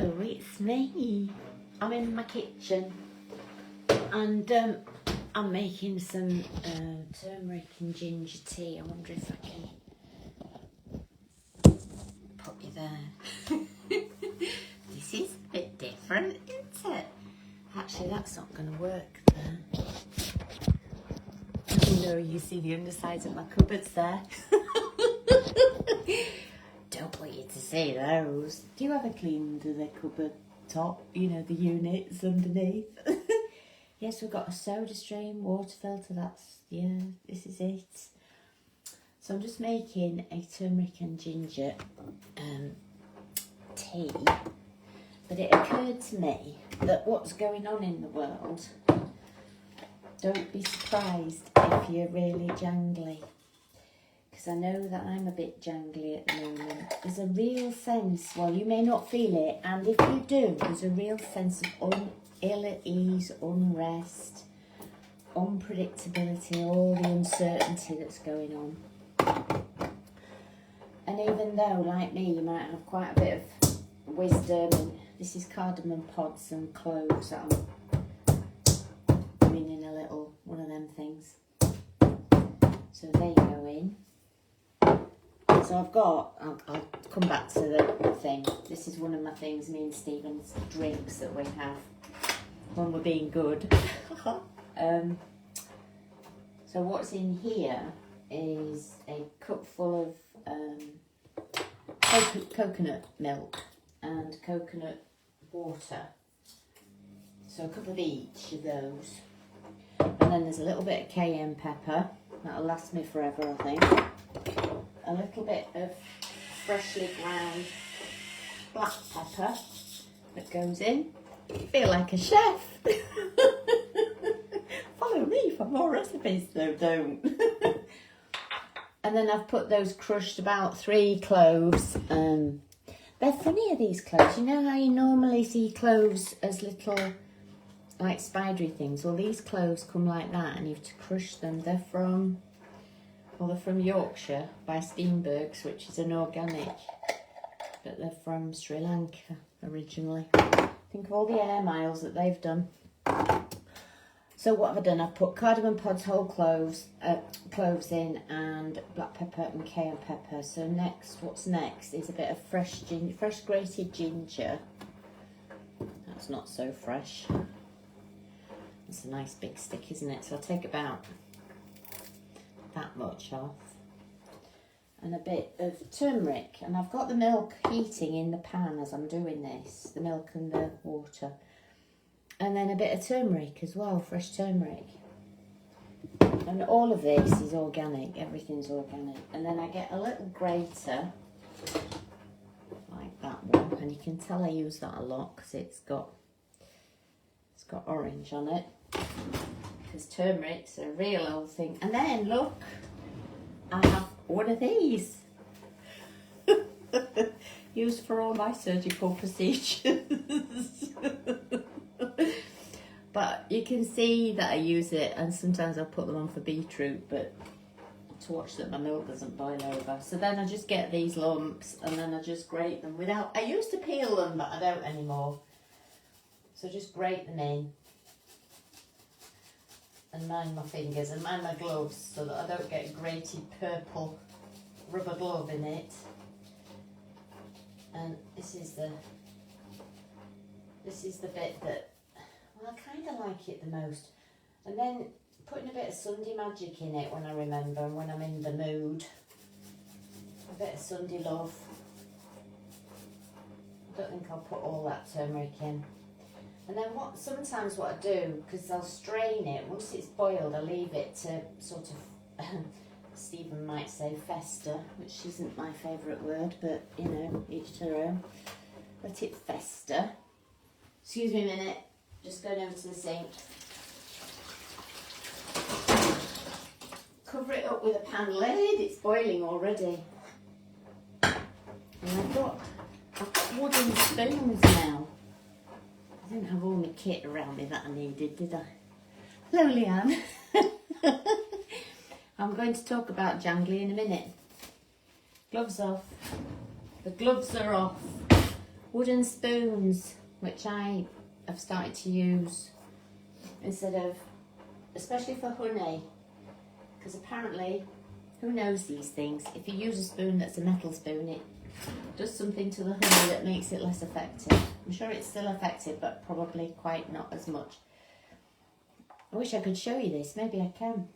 Hello, it's me. I'm in my kitchen and I'm making some turmeric and ginger tea. I wonder if I can put you there. This is a bit different, isn't it? Actually, that's not going to work there. Oh no, you see the undersides of my cupboards there. Don't want you to see those. Do you ever clean the cupboard top? You know, the units underneath? Yes, we've got a soda stream, water filter, this is it. So I'm just making a turmeric and ginger tea. But it occurred to me that what's going on in the world, don't be surprised if you're really jangly. Because I know that I'm a bit jangly at the moment. There's a real sense, well, you may not feel it, and if you do, there's a real sense of ill at ease, unrest, unpredictability, all the uncertainty that's going on. And even though, like me, you might have quite a bit of wisdom, and this is cardamom pods and cloves that I'm doing in a little one of them things. So they go in. So I'll come back to the thing. This is one of my things, me and Stephen's drinks that we have when we're being good. So what's in here is a cup full of coconut milk and coconut water. So a cup of each of those. And then there's a little bit of cayenne pepper. That'll last me forever, I think. A little bit of freshly ground black pepper that goes in. I feel like a chef. Follow me for more recipes, though, don't. And then I've put those crushed, about 3 cloves. They're funnier, these cloves. You know how you normally see cloves as little, like, spidery things? Well, these cloves come like that, and you have to crush them. They're from Yorkshire by Steenberg's, which is an organic, but they're from Sri Lanka originally. Think of all the air miles that they've done. So what have I done? I've put cardamom pods, whole cloves in, and black pepper and cayenne pepper. So what's next is a bit of fresh grated ginger. That's not so fresh. It's a nice big stick, isn't it? So I'll take about that much off, and a bit of turmeric, and I've got the milk heating in the pan as I'm doing this, the milk and the water, and then a bit of turmeric as well, fresh turmeric. And all of this is organic, everything's organic. And then I get a little grater like that one, and you can tell I use that a lot because it's got orange on it. Because turmeric's a real old thing. And then look, I have one of these used for all my surgical procedures. But you can see that I use it, and sometimes I'll put them on for beetroot, but to watch that my milk doesn't boil over. So then I just get these lumps and then I just grate them I used to peel them, but I don't anymore. So just grate them in. And mind my fingers and mind my gloves so that I don't get a grated purple rubber glove in it. And this is the bit that, well, I kind of like it the most. And then putting a bit of Sunday magic in it when I remember and when I'm in the mood. A bit of Sunday love. I don't think I'll put all that turmeric in. And then sometimes what I do, because I'll strain it, once it's boiled I leave it to sort of, Stephen might say fester, which isn't my favourite word, but you know, each to their own. Let it fester. Excuse me a minute, just going over to the sink. Cover it up with a pan lid, it's boiling already. And I've got wooden spoons now. I didn't have all my kit around me that I needed, did I? Hello, Leanne. I'm going to talk about jangly in a minute. Gloves off. The gloves are off. wooden spoons, which I have started to use instead of, especially for honey, because apparently, who knows these things, if you use a spoon that's a metal spoon, it does something to the honey that makes it less effective. I'm sure it's still effective, but probably quite not as much. I wish I could show you this, maybe I can.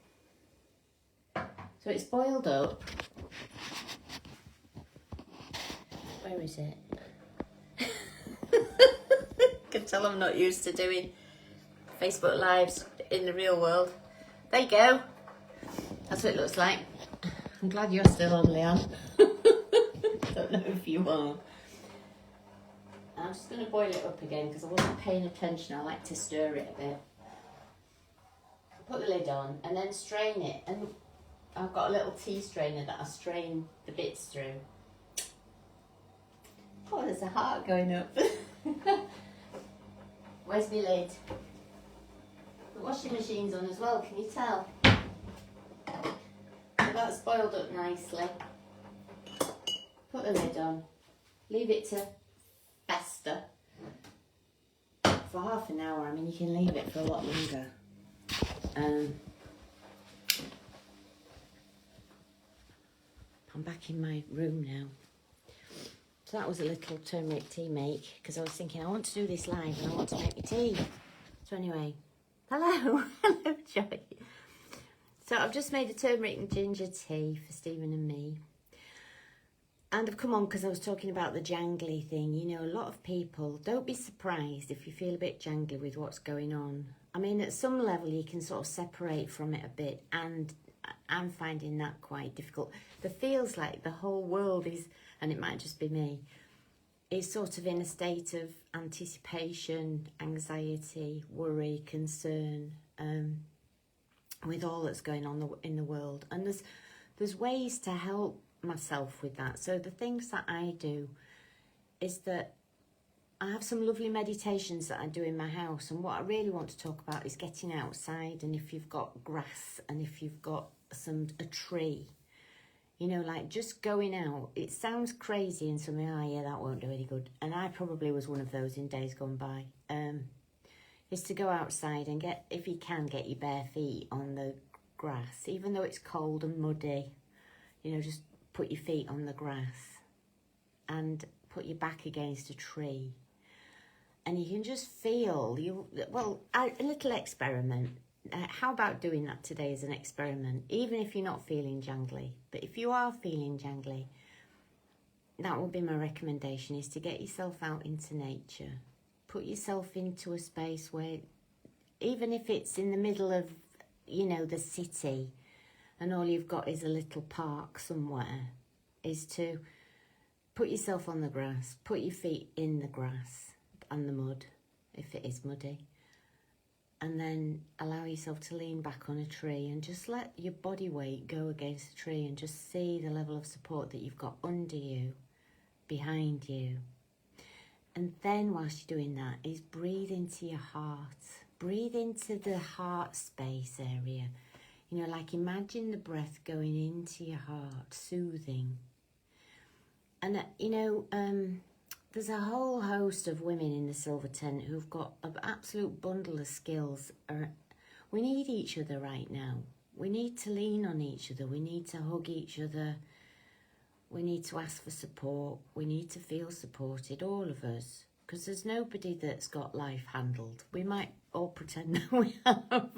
So it's boiled up. Where is it? Can tell I'm not used to doing Facebook Lives in the real world. There you go. That's what it looks like. I'm glad you're still on, Leon. Don't know if you are. I'm just going to boil it up again because I wasn't paying attention. I like to stir it a bit. Put the lid on and then strain it. And I've got a little tea strainer that I strain the bits through. Oh, there's a heart going up. Where's my lid? The washing machine's on as well, can you tell? So that's boiled up nicely. Put the lid on. Leave it to fester for half an hour. I mean, you can leave it for a lot longer. I'm back in my room now. So that was a little turmeric tea make, because I was thinking I want to do this live and I want to make my tea. So anyway, hello, hello Joy. So I've just made a turmeric and ginger tea for Stephen and me. And I've come on because I was talking about the jangly thing. You know, a lot of people, don't be surprised if you feel a bit jangly with what's going on. I mean, at some level you can sort of separate from it a bit, and I'm finding that quite difficult. It feels like the whole world is, and it might just be me, is sort of in a state of anticipation, anxiety, worry, concern, with all that's going on in the world. And there's ways to help myself with that. So the things that I do is that I have some lovely meditations that I do in my house, and what I really want to talk about is getting outside, and if you've got grass and if you've got a tree, you know, like just going out. It sounds crazy and something, oh yeah, that won't do any good, and I probably was one of those in days gone by, is to go outside and get, if you can, get your bare feet on the grass, even though it's cold and muddy, you know, just put your feet on the grass and put your back against a tree, and you can just feel a little experiment. How about doing that today as an experiment, even if you're not feeling jangly? But if you are feeling jangly, that would be my recommendation, is to get yourself out into nature. Put yourself into a space where, even if it's in the middle of, you know, the city, and all you've got is a little park somewhere, is to put yourself on the grass, put your feet in the grass and the mud, if it is muddy, and then allow yourself to lean back on a tree and just let your body weight go against the tree, and just see the level of support that you've got under you, behind you. And then whilst you're doing that, is breathe into your heart. Breathe into the heart space area. You know, like imagine the breath going into your heart, soothing. And, you know, there's a whole host of women in the Silver Tent who've got an absolute bundle of skills. We need each other right now. We need to lean on each other. We need to hug each other. We need to ask for support. We need to feel supported, all of us. Because there's nobody that's got life handled. We might all pretend that we have.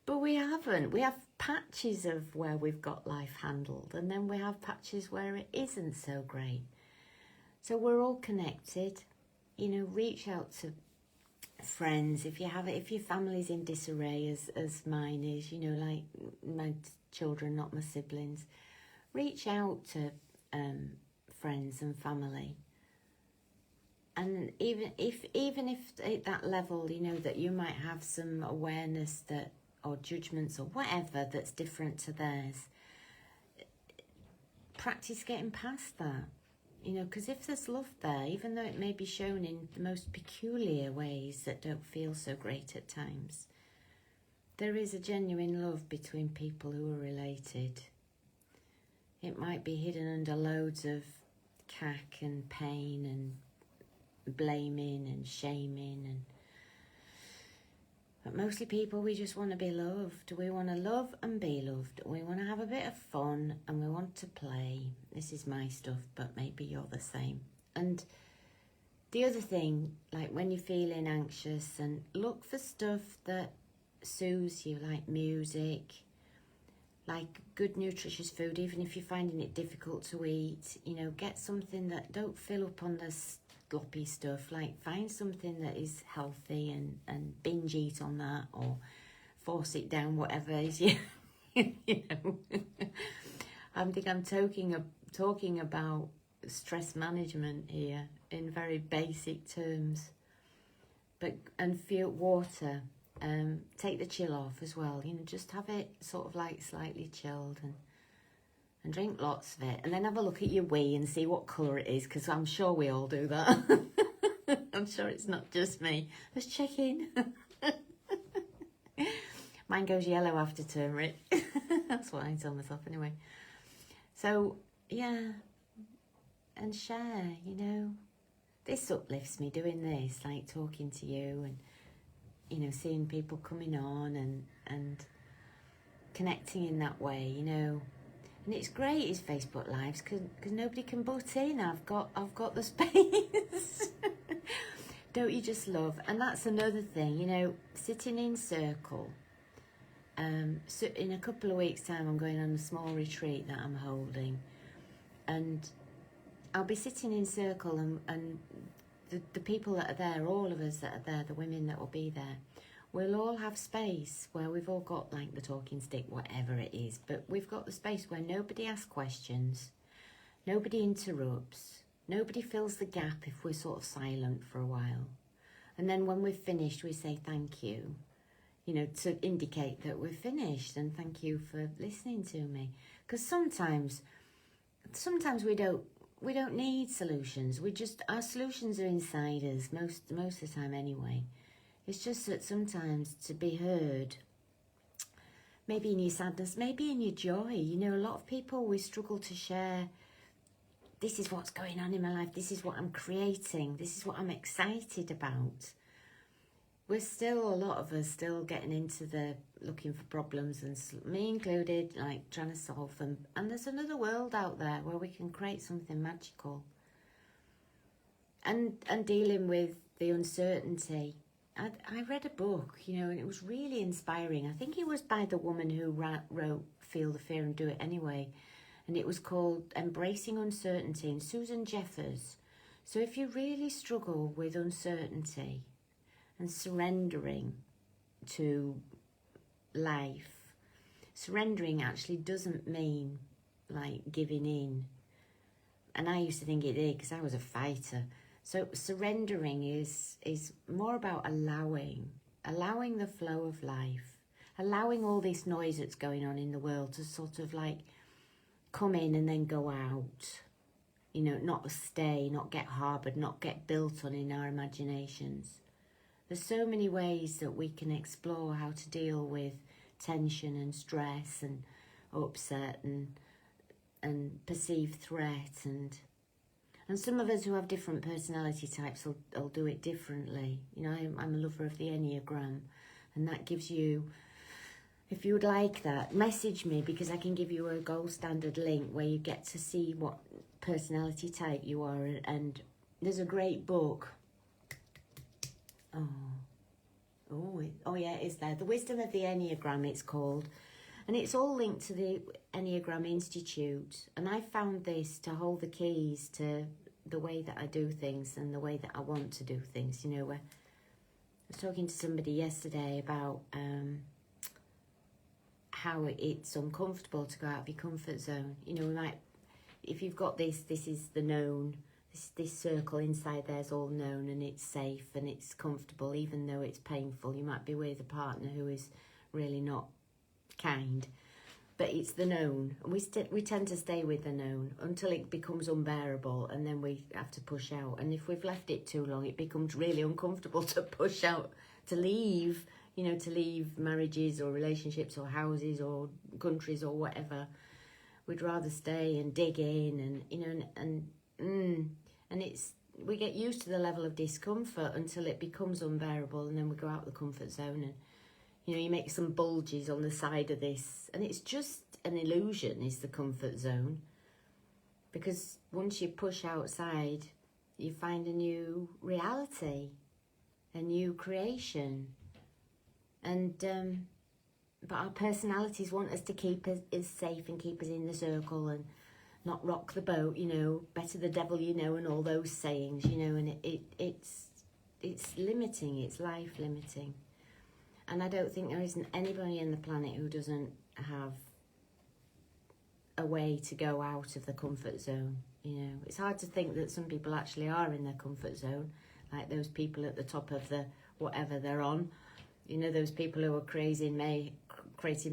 But we haven't. We have patches of where we've got life handled, and then we have patches where it isn't so great. So we're all connected. You know, reach out to friends if your family's in disarray as mine is, you know, like my children, not my siblings. Reach out to friends and family. And even if at that level, you know, that you might have some awareness that, or judgments or whatever that's different to theirs, practice getting past that, you know, because if there's love there, even though it may be shown in the most peculiar ways that don't feel so great at times, there is a genuine love between people who are related. It might be hidden under loads of cack and pain and blaming and shaming. But mostly people, we just want to be loved. We want to love and be loved. We want to have a bit of fun and we want to play. This is my stuff, but maybe you're the same. And the other thing, like when you're feeling anxious, and look for stuff that soothes you, like music, like good nutritious food, even if you're finding it difficult to eat. You know, get something that, don't fill up on the sloppy stuff. Like find something that is healthy and binge eat on that, or force it down, whatever is you know. I think I'm talking about stress management here in very basic terms. And feel water. Take the chill off as well, you know, just have it sort of like slightly chilled, and drink lots of it, and then have a look at your wee and see what colour it is, because I'm sure we all do that. I'm sure it's not just me. Let's check in. Mine goes yellow after turmeric. That's what I tell myself anyway. So yeah, and share, you know, this uplifts me doing this, like talking to you, and you know, seeing people coming on and connecting in that way, you know. And it's great, is Facebook Lives, because nobody can butt in. I've got the space. Don't you just love? And that's another thing, you know, sitting in circle. So in a couple of weeks' time, I'm going on a small retreat that I'm holding, and I'll be sitting in circle, and the people that are there, all of us that are there, the women that will be there, we'll all have space where we've all got like the talking stick, whatever it is, but we've got the space where nobody asks questions, nobody interrupts, nobody fills the gap if we're sort of silent for a while. And then when we've finished, we say thank you, you know, to indicate that we're finished, and thank you for listening to me. Because sometimes we don't need solutions. Our solutions are inside us, most of the time anyway. It's just that sometimes to be heard, maybe in your sadness, maybe in your joy. You know, a lot of people, we struggle to share, this is what's going on in my life, this is what I'm creating, this is what I'm excited about. We're still, a lot of us, still getting into the looking for problems, and me included, like trying to solve them. And there's another world out there where we can create something magical. And dealing with the uncertainty. I read a book, you know, and it was really inspiring. I think it was by the woman who wrote Feel the Fear and Do It Anyway. And it was called Embracing Uncertainty, and Susan Jeffers. So if you really struggle with uncertainty and surrendering to life, surrendering actually doesn't mean like giving in. And I used to think it did, because I was a fighter. So surrendering is more about allowing the flow of life, allowing all this noise that's going on in the world to sort of like come in and then go out. You know, not stay, not get harboured, not get built on in our imaginations. There's so many ways that we can explore how to deal with tension and stress and upset and perceived threat, and some of us who have different personality types will do it differently. You know, I'm a lover of the Enneagram, and that gives you, if you would like that, message me, because I can give you a gold standard link where you get to see what personality type you are. And there's a great book. Oh yeah, it is there. The Wisdom of the Enneagram, it's called. And it's all linked to the Enneagram Institute. And I found this to hold the keys to the way that I do things and the way that I want to do things. You know, where I was talking to somebody yesterday about how it's uncomfortable to go out of your comfort zone. You know, we might, if you've got this is the known, this circle inside there's all known, and it's safe and it's comfortable, even though it's painful. You might be with a partner who is really not kind, but it's the known, and we tend to stay with the known until it becomes unbearable, and then we have to push out. And if we've left it too long, it becomes really uncomfortable to push out, to leave, you know, to leave marriages or relationships or houses or countries or whatever. We'd rather stay and dig in, and you know, and it's, we get used to the level of discomfort until it becomes unbearable, and then we go out the comfort zone, and you make some bulges on the side of this, and it's just an illusion, is the comfort zone, because once you push outside, you find a new reality, a new creation, and but our personalities want us to keep us safe and keep us in the circle and not rock the boat, better the devil and all those sayings, and it's limiting, it's life limiting. And I don't think there isn't anybody on the planet who doesn't have a way to go out of the comfort zone, It's hard to think that some people actually are in their comfort zone, like those people at the top of the whatever they're on, those people who are creating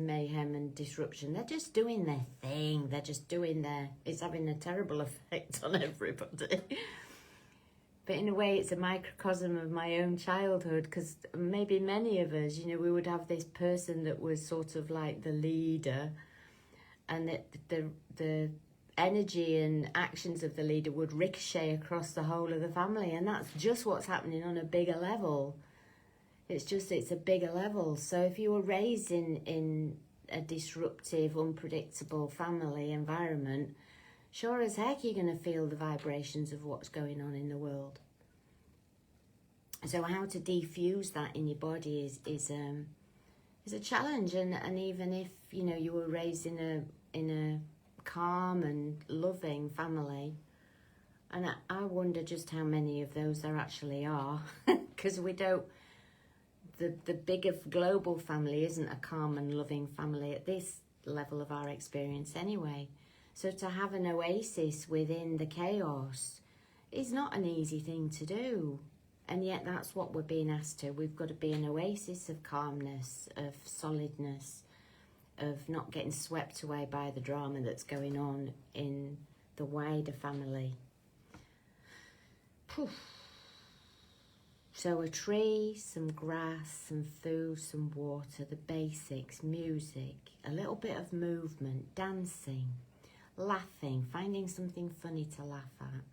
mayhem and disruption. They're just doing their thing. They're just doing it's having a terrible effect on everybody. But in a way, it's a microcosm of my own childhood, because maybe many of us, we would have this person that was sort of like the leader, and that the energy and actions of the leader would ricochet across the whole of the family. And that's just what's happening on a bigger level. It's a bigger level. So if you were raised in a disruptive, unpredictable family environment, sure as heck you're going to feel the vibrations of what's going on in the world. So how to defuse that in your body is a challenge. And even if you were raised in a calm and loving family, and I wonder just how many of those there actually are, because we don't. The bigger global family isn't a calm and loving family at this level of our experience anyway. So to have an oasis within the chaos is not an easy thing to do. And yet that's what we're being asked to. We've got to be an oasis of calmness, of solidness, of not getting swept away by the drama that's going on in the wider family. Poof. So a tree, some grass, some food, some water, the basics, music, a little bit of movement, dancing, laughing, finding something funny to laugh at,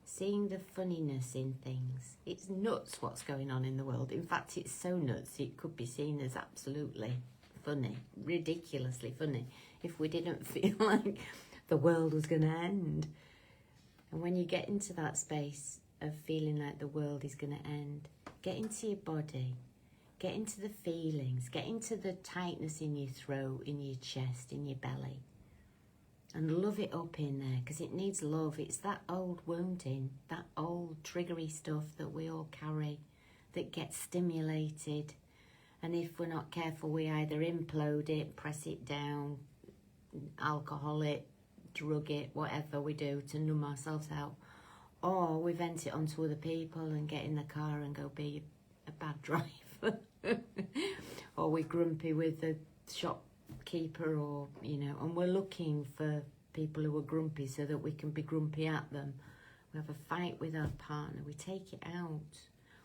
seeing the funniness in things. It's nuts what's going on in the world. In fact, it's so nuts it could be seen as absolutely funny, ridiculously funny, if we didn't feel like the world was going to end. And when you get into that space of feeling like the world is going to end, get into your body, get into the feelings, get into the tightness in your throat, in your chest, in your belly, and love it up in there, because it needs love. It's that old wounding, that old triggery stuff that we all carry that gets stimulated, and if we're not careful, we either implode it, press it down, alcohol it, drug it, whatever we do to numb ourselves out, or we vent it onto other people and get in the car and go be a bad driver. Or we're grumpy with the shopkeeper, or, and we're looking for people who are grumpy so that we can be grumpy at them. We have a fight with our partner, we take it out.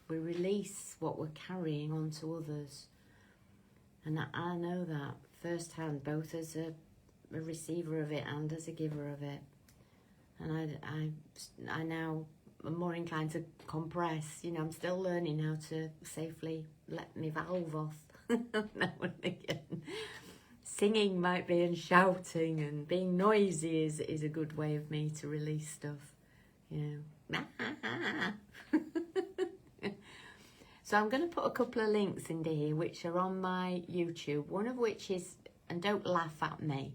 We release what we're carrying onto others. And I know that firsthand, both as a receiver of it and as a giver of it. And I now am more inclined to compress. I'm still learning how to safely let me valve off now and again. Singing might be, and shouting and being noisy is a good way of me to release stuff. So I'm going to put a couple of links into here which are on my YouTube. One of which is, and don't laugh at me,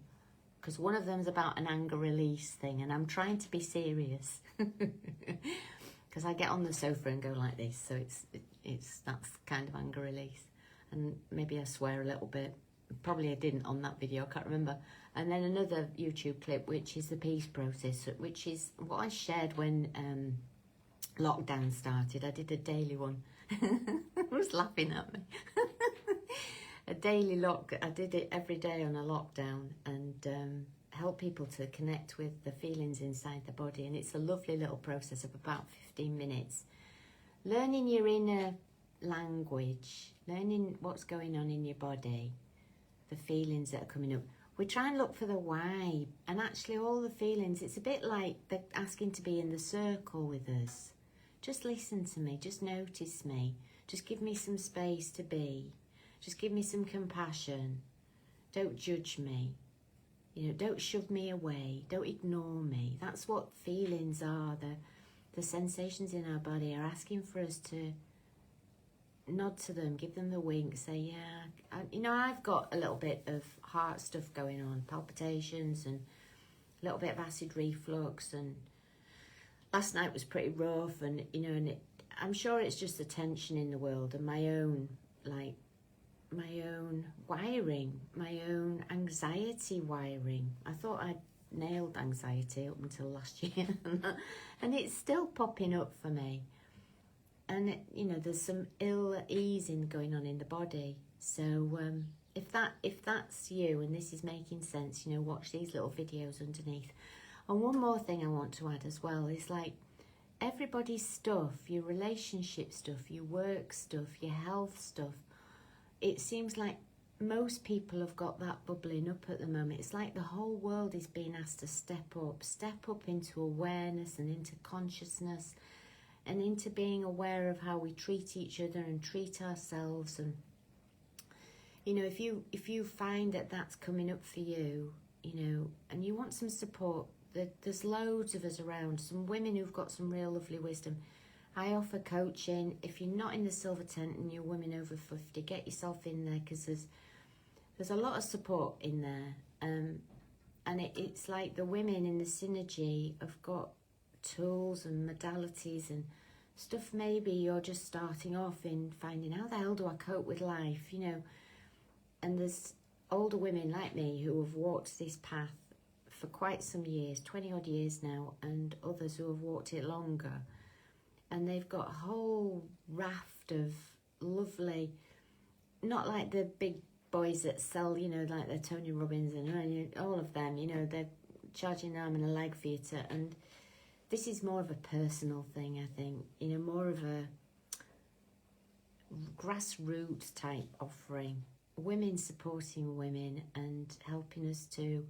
because one of them's about an anger release thing, and I'm trying to be serious because I get on the sofa and go like this, so that's kind of anger release, and maybe I swear a little bit. Probably I didn't on that video, I can't remember. And then another YouTube clip which is the peace process, which is what I shared when lockdown started. I did a daily one. Who's laughing at me? A daily I did it every day on a lockdown, and help people to connect with the feelings inside the body. And it's a lovely little process of about 15 minutes. Learning your inner language, learning what's going on in your body, the feelings that are coming up. We try and look for the why, and actually all the feelings, it's a bit like they're asking to be in the circle with us. just listen to me, just notice me, just give me some space to be, just give me some compassion. Don't judge me, don't shove me away, don't ignore me. That's what feelings are. The sensations in our body are asking for us to nod to them, give them the wink, say, yeah, I've got a little bit of heart stuff going on, palpitations and a little bit of acid reflux, and last night was pretty rough, and I'm sure it's just the tension in the world and my own wiring, my own anxiety wiring. I thought I'd nailed anxiety up until last year and it's still popping up for me. And there's some ill easing going on in the body. So if that's you and this is making sense, watch these little videos underneath. And one more thing I want to add as well is everybody's stuff, your relationship stuff, your work stuff, your health stuff. It seems like most people have got that bubbling up at the moment. It's like the whole world is being asked to step up into awareness and into consciousness, and into being aware of how we treat each other and treat ourselves. And if you find that that's coming up for you, and you want some support, there's loads of us around, some women who've got some real lovely wisdom. I offer coaching. If you're not in the silver tent and you're women over 50, get yourself in there, because there's a lot of support in there. And it's like the women in the synergy have got tools and modalities and stuff. Maybe you're just starting off in finding, how the hell do I cope with life, and there's older women like me who have walked this path for quite some years, 20 odd years now, and others who have walked it longer, and they've got a whole raft of lovely, not like the big boys that sell, like the Tony Robbins and all of them, they're charging an arm and a leg for you to, and this is more of a personal thing, I think, more of a grassroots type offering. Women supporting women and helping us to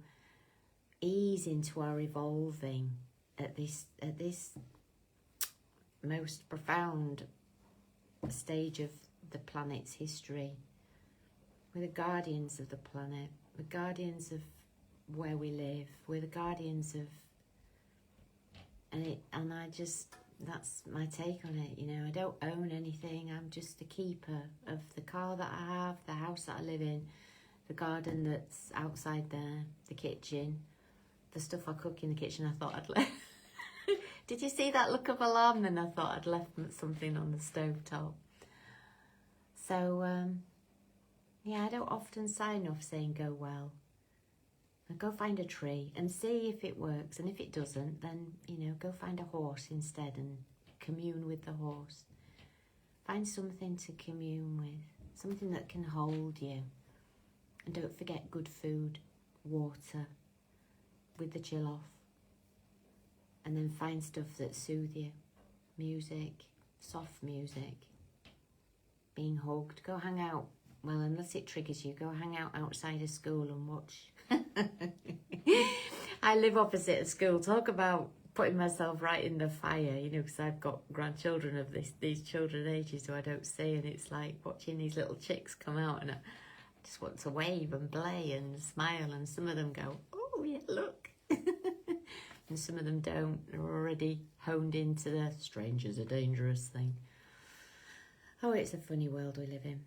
ease into our evolving at this most profound stage of the planet's history. We're the guardians of the planet. We're guardians of where we live. We're the guardians of... And I just, that's my take on it, I don't own anything. I'm just a keeper of the car that I have, the house that I live in, the garden that's outside there, the kitchen, the stuff I cook in the kitchen. I thought I'd left. Did you see that look of alarm then? I thought I'd left something on the stovetop. So, yeah, I don't often sign off saying go well. Go find a tree and see if it works, and if it doesn't, then go find a horse instead and commune with the horse. Find something to commune with, something that can hold you. And don't forget good food, water, with the chill off. And then find stuff that soothe you. Music, soft music, being hugged. Go hang out. Well, unless it triggers you, go hang out outside of school and watch. I live opposite a school. Talk about putting myself right in the fire, because I've got grandchildren of these children ages who I don't see, and it's like watching these little chicks come out, and I just want to wave and play and smile, and some of them go, oh yeah, look. And some of them don't. They're already honed into the strangers are dangerous thing. Oh, it's a funny world we live in.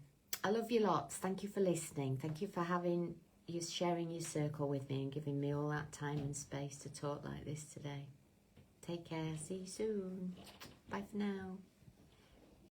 I love you lots. Thank you for listening. Thank you for sharing your circle with me and giving me all that time and space to talk like this today. Take care. See you soon. Bye for now.